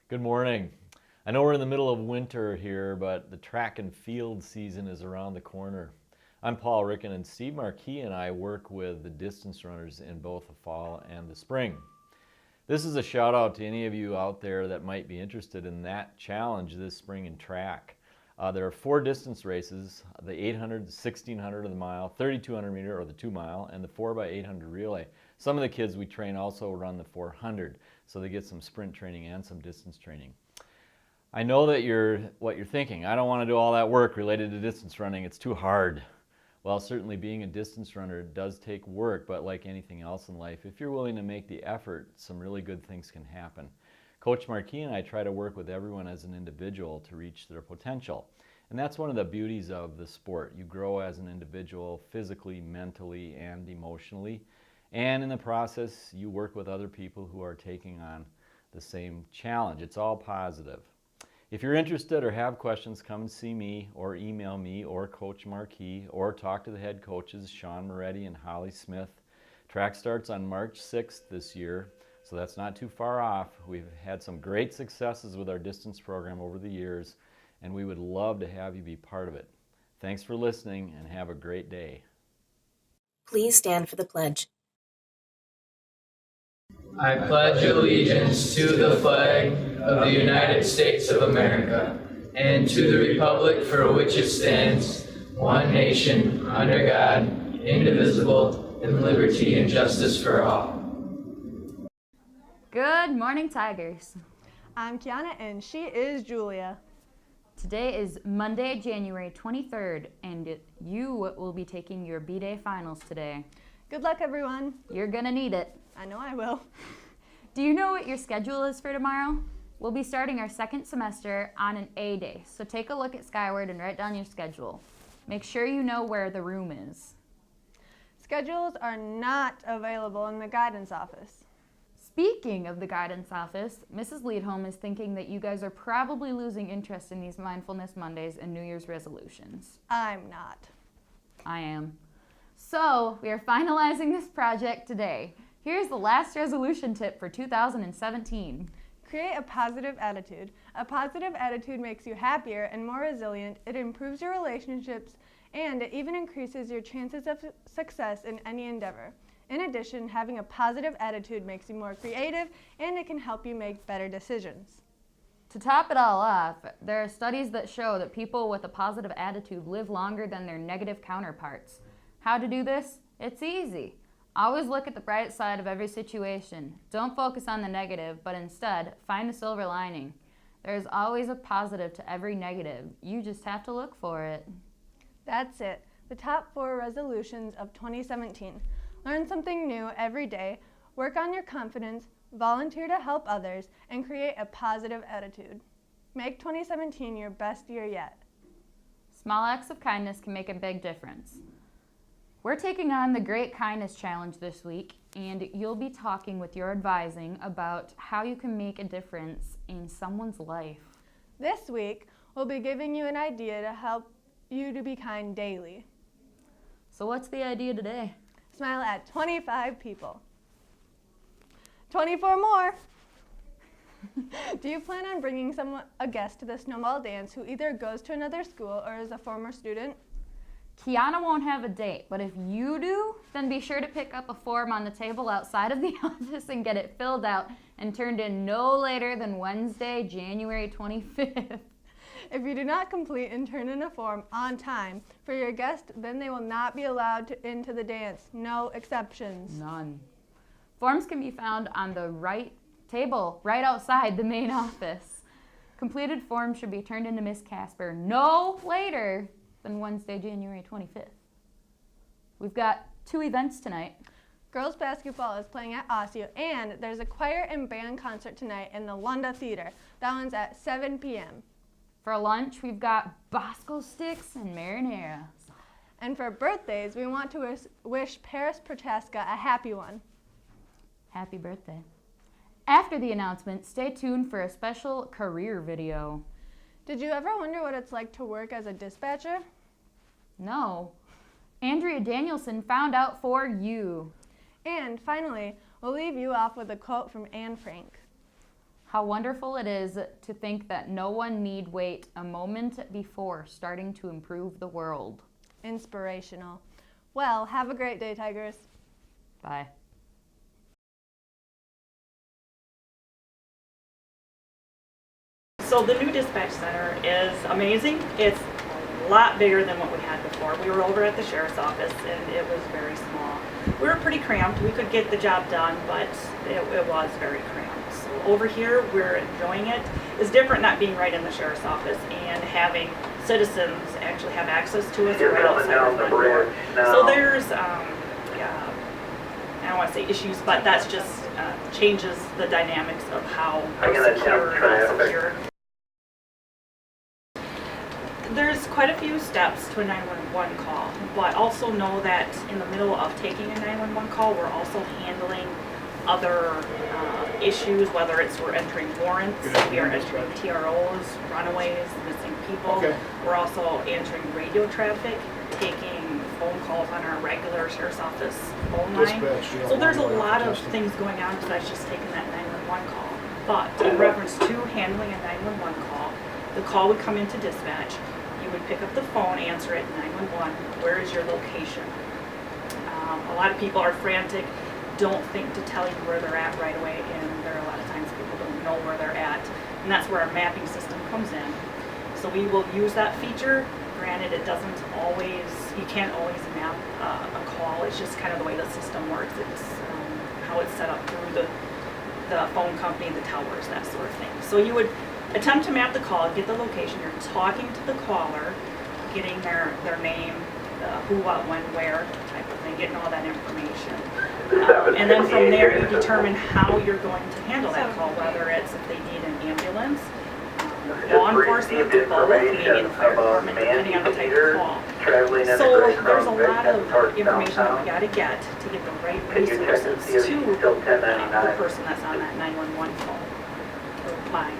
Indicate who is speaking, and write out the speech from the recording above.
Speaker 1: Good morning. I know we're in the middle of winter here, but the track and field season is around the corner. I'm Paul Ricken, and Steve Marquis and I work with the distance runners in both the fall and the spring. This is a shout out to any of you out there that might be interested in that challenge this spring in track. There are 4 distance races, the 800, the 1600 of the mile, 3200 meter or the 2 mile, and the 4x800 relay. Some of the kids we train also run the 400, so they get some sprint training and some distance training. I know that what you're thinking, I don't want to do all that work related to distance running, it's too hard. Well, certainly being a distance runner does take work, but like anything else in life, if you're willing to make the effort, some really good things can happen. Coach Marquis and I try to work with everyone as an individual to reach their potential. And that's one of the beauties of the sport. You grow as an individual physically, mentally, and emotionally. And in the process, you work with other people who are taking on the same challenge. It's all positive. If you're interested or have questions, come and see me or email me or Coach Marquis or talk to the head coaches, Sean Moretti and Holly Smith. Track starts on March 6th this year, so that's not too far off. We've had some great successes with our distance program over the years, and we would love to have you be part of it. Thanks for listening and have a great day.
Speaker 2: Please stand for the pledge.
Speaker 3: I pledge allegiance to the flag of the United States of America and to the republic for which it stands, one nation, under God, indivisible, with liberty and justice for all.
Speaker 4: Good morning, Tigers.
Speaker 5: I'm Kiana, and she is Julia.
Speaker 4: Today is Monday, January 23rd, and you will be taking your B-Day finals today.
Speaker 5: Good luck, everyone.
Speaker 4: You're gonna need it.
Speaker 5: I know I will.
Speaker 4: Do you know what your schedule is for tomorrow? We'll be starting our second semester on an A day, so take a look at Skyward and write down your schedule. Make sure you know where the room is.
Speaker 5: Schedules are not available in the guidance office.
Speaker 4: Speaking of the guidance office, Mrs. Leadholm is thinking that you guys are probably losing interest in these Mindfulness Mondays and New Year's resolutions.
Speaker 5: I'm not.
Speaker 4: I am. So, we are finalizing this project today. Here's the last resolution tip for 2017.
Speaker 5: Create a positive attitude. A positive attitude makes you happier and more resilient. It improves your relationships, and it even increases your chances of success in any endeavor. In addition, having a positive attitude makes you more creative, and it can help you make better decisions.
Speaker 4: To top it all off, there are studies that show that people with a positive attitude live longer than their negative counterparts. How to do this? It's easy. Always look at the bright side of every situation. Don't focus on the negative, but instead, find the silver lining. There is always a positive to every negative. You just have to look for it.
Speaker 5: That's it. The top 4 resolutions of 2017. Learn something new every day, work on your confidence, volunteer to help others, and create a positive attitude. Make 2017 your best year yet.
Speaker 4: Small acts of kindness can make a big difference. We're taking on the Great Kindness Challenge this week, and you'll be talking with your advising about how you can make a difference in someone's life.
Speaker 5: This week, we'll be giving you an idea to help you to be kind daily.
Speaker 4: So what's the idea today?
Speaker 5: Smile at 25 people. 24 more. Do you plan on bringing a guest to the snowball dance who either goes to another school or is a former student?
Speaker 4: Kiana won't have a date, but if you do, then be sure to pick up a form on the table outside of the office and get it filled out and turned in no later than Wednesday, January 25th.
Speaker 5: If you do not complete and turn in a form on time for your guest, then they will not be allowed into the dance. No exceptions.
Speaker 4: None. Forms can be found on the right table, right outside the main office. Completed forms should be turned into Miss Casper no later than Wednesday, January 25th. We've got 2 events tonight.
Speaker 5: Girls basketball is playing at Osseo, and there's a choir and band concert tonight in the Lunda Theater. That one's at 7 p.m.
Speaker 4: For lunch, we've got Bosco sticks and marinara.
Speaker 5: And for birthdays, we want to wish Paris Prochaska a happy one.
Speaker 4: Happy birthday. After the announcement, stay tuned for a special career video.
Speaker 5: Did you ever wonder what it's like to work as a dispatcher?
Speaker 4: No. Andrea Danielson found out for you.
Speaker 5: And finally, we'll leave you off with a quote from Anne Frank.
Speaker 4: How wonderful it is to think that no one need wait a moment before starting to improve the world.
Speaker 5: Inspirational. Well, have a great day, Tigers.
Speaker 4: Bye.
Speaker 6: So the new dispatch center is amazing. It's a lot bigger than what we had before. We were over at the sheriff's office and it was very small. We were pretty cramped. We could get the job done, but it was very cramped. So over here, we're enjoying it. It's different not being right in the sheriff's office and having citizens actually have access to us right outside our front door. So there's, I don't want to say issues, but that's just changes the dynamics of how we're secure and not secure. There's quite a few steps to a 911 call, but also know that in the middle of taking a 911 call, we're also handling other issues, whether it's we're entering warrants, we are entering TROs, runaways, missing people.
Speaker 7: Okay.
Speaker 6: We're also answering radio traffic, taking phone calls on our regular sheriff's office phone line.
Speaker 7: Dispatch,
Speaker 6: So there's a lot of
Speaker 7: testing.
Speaker 6: things going on besides just taking that 911 call. But in reference to handling a 911 call, the call would come into dispatch. You would pick up the phone, answer it, 911, where is your location? A lot of people are frantic, don't think to tell you where they're at right away, and there are a lot of times people don't know where they're at. And that's where our mapping system comes in. So we will use that feature. Granted, it doesn't always, you can't always map a call. It's just kind of the way the system works. It's how it's set up through the phone company, the towers, that sort of thing. So you would attempt to map the call, get the location. You're talking to the caller, getting their name, who, what, when, where, type of thing, getting all that information. And then from there, you determine how you're going to handle that call, whether it's if they need an ambulance, law enforcement, both, maybe the fire department, depending on the type of call. So there's a lot of information that we got to get to get the right resources to the person that's on that 911 call or line.